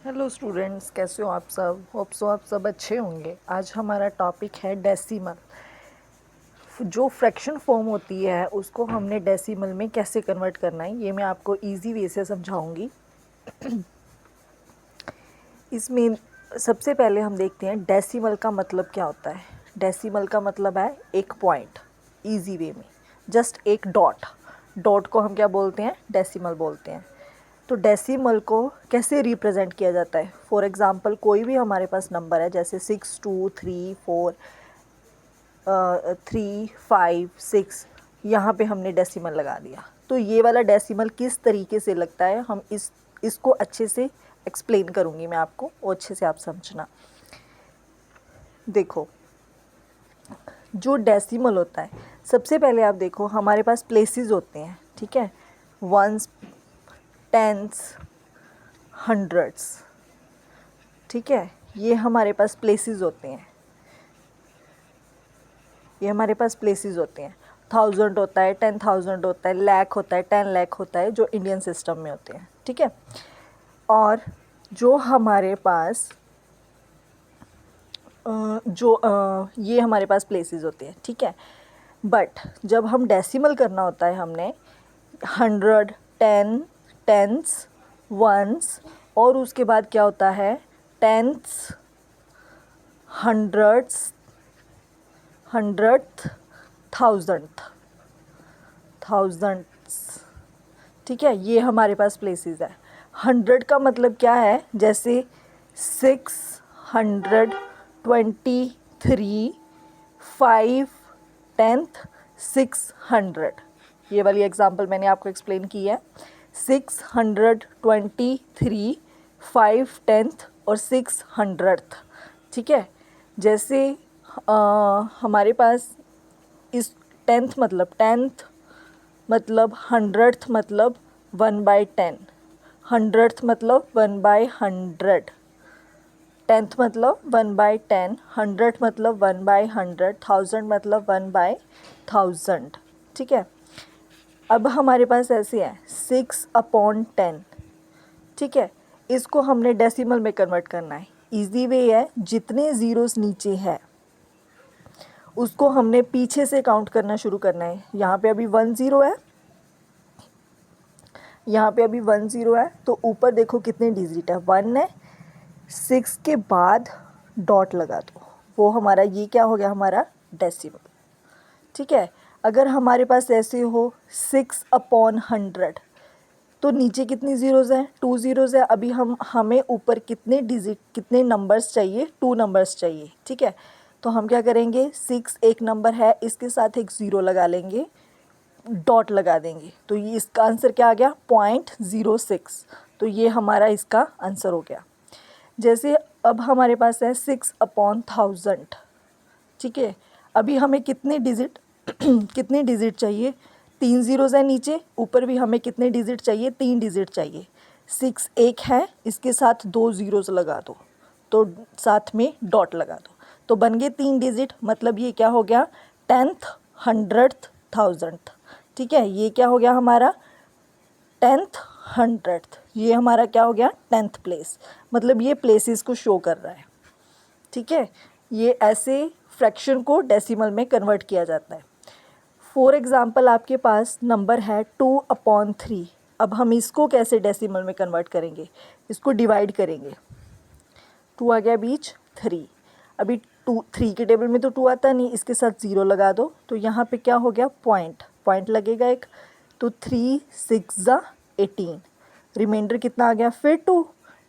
Hello students, कैसे हो आप सब। होप सो आप सब अच्छे होंगे। आज हमारा टॉपिक है डेसिमल। जो फ्रैक्शन फॉर्म होती है उसको हमने डेसिमल में कैसे कन्वर्ट करना है ये मैं आपको इजी वे से समझाऊंगी। इसमें सबसे पहले हम देखते हैं डेसिमल का मतलब क्या होता है। डेसिमल का मतलब है एक पॉइंट। इजी वे में जस्ट एक डॉट। डॉट को हम क्या बोलते हैं? डेसिमल बोलते हैं। तो डेसिमल को कैसे रिप्रेजेंट किया जाता है? फॉर एग्ज़ाम्पल कोई भी हमारे पास नंबर है, जैसे 6, 2, 3, 4, 3, 5, 6, यहाँ पे हमने डेसिमल लगा दिया। तो ये वाला डेसिमल किस तरीके से लगता है, हम इसको अच्छे से एक्सप्लेन करूँगी मैं आपको, और अच्छे से आप समझना। देखो, जो डेसिमल होता है, सबसे पहले आप देखो हमारे पास प्लेसेस होते हैं, ठीक है। वंस, टेंस, हंड्रेड्स, ठीक है। ये हमारे पास प्लेसेस होते हैं, ये हमारे पास प्लेसेस होते हैं। 1000 होता है, 10,000 होता है, लाख होता है, 10 लाख होता है, जो इंडियन सिस्टम में होते हैं, ठीक है। और जो हमारे पास ये हमारे पास प्लेसेस होते हैं, ठीक है। बट जब हम डेसिमल करना होता है, हमने 100, 10, टेंस, वंस, और उसके बाद क्या होता है? टेंस, हंड्रेड्स, हंड्रेड, थाउजेंड्स, ठीक है। ये हमारे पास प्लेसेस है। 100 का मतलब क्या है? जैसे 623, 5, 10th, 600। ये वाली एग्जांपल मैंने आपको एक्सप्लेन की है। 623, 5, 10th और 600th, ठीक है। जैसे हमारे पास इस 10th मतलब 100th मतलब 1/10, 100th मतलब 1/100, 10th मतलब 1/10, 100 मतलब 1/100, 1000 मतलब 1/1000, ठीक है। अब हमारे पास ऐसे है 6/10, ठीक है। इसको हमने डेसिमल में कन्वर्ट करना है। इजी वे है, जितने ज़ीरोस नीचे है उसको हमने पीछे से काउंट करना शुरू करना है। यहाँ पे अभी 1 0 है, यहाँ पे अभी 1 0 है, तो ऊपर देखो कितने डिजिट है, 1 है। 6 के बाद डॉट लगा दो, वो हमारा ये क्या हो गया? हमारा डेसिमल, ठीक है। अगर हमारे पास ऐसे हो 6/100, तो नीचे कितनी ज़ीरोज़ हैं? 2 ज़ीरोज़ है। अभी हमें ऊपर कितने डिजिट, कितने नंबर्स चाहिए? 2 नंबर्स चाहिए, ठीक है। तो हम क्या करेंगे? 6 एक नंबर है, इसके साथ एक ज़ीरो लगा लेंगे, डॉट लगा देंगे, तो ये इसका आंसर क्या आ गया? 0.06। तो ये हमारा इसका आंसर हो गया। जैसे अब हमारे पास है 6/1000, ठीक है। अभी हमें कितने डिजिट कितने डिजिट चाहिए? 3 ज़ीरोज़ है नीचे, ऊपर भी हमें कितने डिजिट चाहिए? 3 डिजिट चाहिए। 6 एक है, इसके साथ 2 ज़ीरोज़ लगा दो, तो साथ में डॉट लगा दो, तो बन गए 3 डिजिट। मतलब ये क्या हो गया? 10th, 100th, 1000th, ठीक है। ये क्या हो गया हमारा? 10th, 100th। ये हमारा क्या हो गया? 10th place. मतलब ये प्लेसेस को शो कर रहा है, ठीक है। ये ऐसे फ्रैक्शन को डेसिमल में कन्वर्ट किया जाता है। फॉर एग्ज़ाम्पल आपके पास नंबर है 2/3। अब हम इसको कैसे डेसिमल में कन्वर्ट करेंगे? इसको डिवाइड करेंगे। 2 आ गया बीच, 3। अभी 3 के टेबल में तो 2 आता नहीं, इसके साथ ज़ीरो लगा दो, तो यहाँ पे क्या हो गया? पॉइंट लगेगा एक, तो 3 6 18। रिमाइंडर कितना आ गया? फिर 2,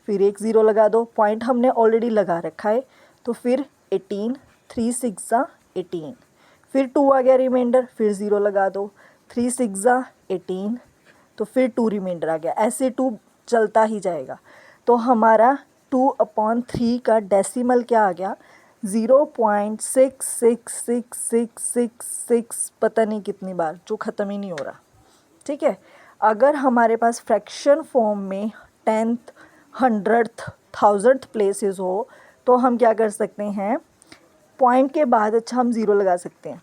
फिर एक ज़ीरो लगा दो, पॉइंट हमने ऑलरेडी लगा रखा है, तो फिर 18, 3 6 18। फिर 2 आ गया रिमाइंडर, फिर ज़ीरो लगा दो, 3 6 18, तो फिर 2 रिमाइंडर आ गया। ऐसे 2 चलता ही जाएगा। तो हमारा 2/3 का डेसिमल क्या आ गया? 0.66666, पता नहीं कितनी बार, जो ख़त्म ही नहीं हो रहा, ठीक है। अगर हमारे पास फ्रैक्शन फॉर्म में 10th, 100th, 1000th प्लेसेस हो, तो हम क्या कर सकते हैं? पॉइंट के बाद अच्छा हम ज़ीरो लगा सकते हैं,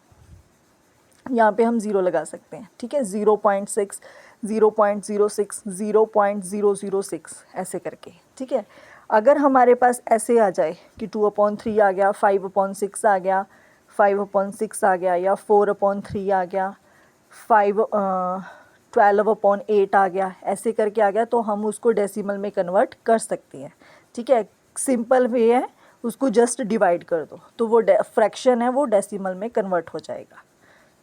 यहाँ पे हम ज़ीरो लगा सकते हैं, ठीक है। 0.6, 0.06, 0.006 ऐसे करके, ठीक है। अगर हमारे पास ऐसे आ जाए कि 2/3 आ गया, 5/6 आ गया, 5/6 आ गया, या 4/3 आ गया, 12/8 आ गया, ऐसे करके आ गया, तो हम उसको डेसिमल में कन्वर्ट कर सकते हैं। ठीक है, सिंपल वे है, उसको जस्ट डिवाइड कर दो तो वो फ्रैक्शन है वो डेसिमल में कन्वर्ट हो जाएगा।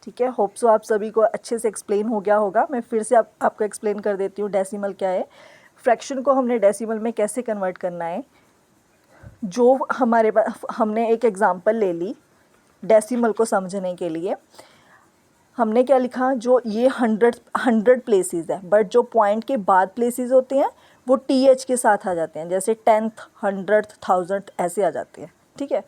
ठीक है, होप सो आप सभी को अच्छे से एक्सप्लेन हो गया होगा। मैं फिर से आपको एक्सप्लेन कर देती हूँ डेसिमल क्या है, फ्रैक्शन को हमने डेसिमल में कैसे कन्वर्ट करना है। जो हमारे पास, हमने एक एग्जांपल ले ली डेसिमल को समझने के लिए। हमने क्या लिखा, जो ये 100 प्लेसेस है, बट जो पॉइंट के बाद प्लेसेस होते हैं वो TH के साथ आ जाते हैं, जैसे 10th, 100th, 1000th ऐसे आ जाते हैं। ठीक है,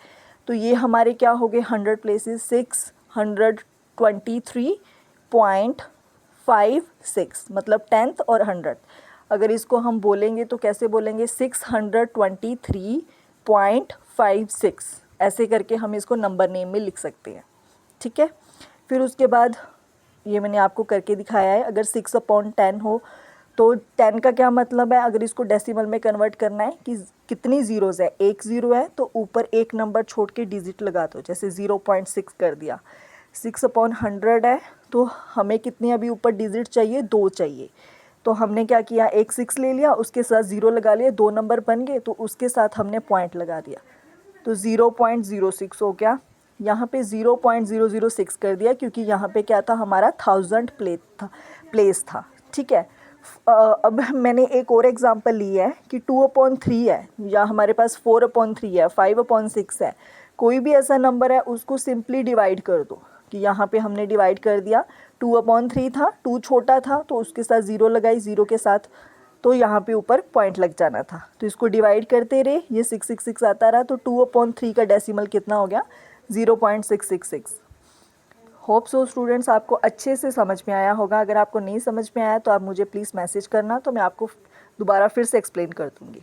तो ये हमारे क्या हो गए 100 प्लेसेस, 623.56 मतलब 10th और 100th। अगर इसको हम बोलेंगे तो कैसे बोलेंगे, 623.56 ऐसे करके हम इसको नंबर नेम में लिख सकते हैं। ठीक है, फिर उसके बाद ये मैंने आपको करके दिखाया है। अगर 6/10 हो तो 10 का क्या मतलब है, अगर इसको डेसिमल में कन्वर्ट करना है कि कितनी ज़ीरोज़ है, एक ज़ीरो है तो ऊपर एक नंबर छोड़ के डिजिट लगा दो, जैसे 0.6 कर दिया। 6/100 है तो हमें कितने अभी ऊपर डिजिट चाहिए, 2 चाहिए, तो हमने क्या किया, एक 6 ले लिया, उसके साथ 0 लगा लिया, 2 नंबर बन गए, तो उसके साथ हमने पॉइंट लगा दिया, तो 0.06 हो गया। यहाँ पे 0.006 कर दिया क्योंकि यहाँ पे क्या था, हमारा 1000 प्लेस था। ठीक है, अब मैंने एक और एग्जांपल ली है कि 2/3 है, या हमारे पास 4/3 है, 5/6 है, कोई भी ऐसा नंबर है उसको सिंपली डिवाइड कर दो, कि यहाँ पे हमने डिवाइड कर दिया, 2/3 था, 2 छोटा था तो उसके साथ 0 लगाई, 0 के साथ तो यहाँ पे ऊपर पॉइंट लग जाना था, तो इसको डिवाइड करते रहे, ये 666 आता रहा, तो 2/3 का डेसिमल कितना हो गया, 0.666। होप सो स्टूडेंट्स आपको अच्छे से समझ में आया होगा। अगर आपको नहीं समझ में आया तो आप मुझे प्लीज़ मैसेज करना, तो मैं आपको दोबारा फिर से एक्सप्लेन कर दूँगी।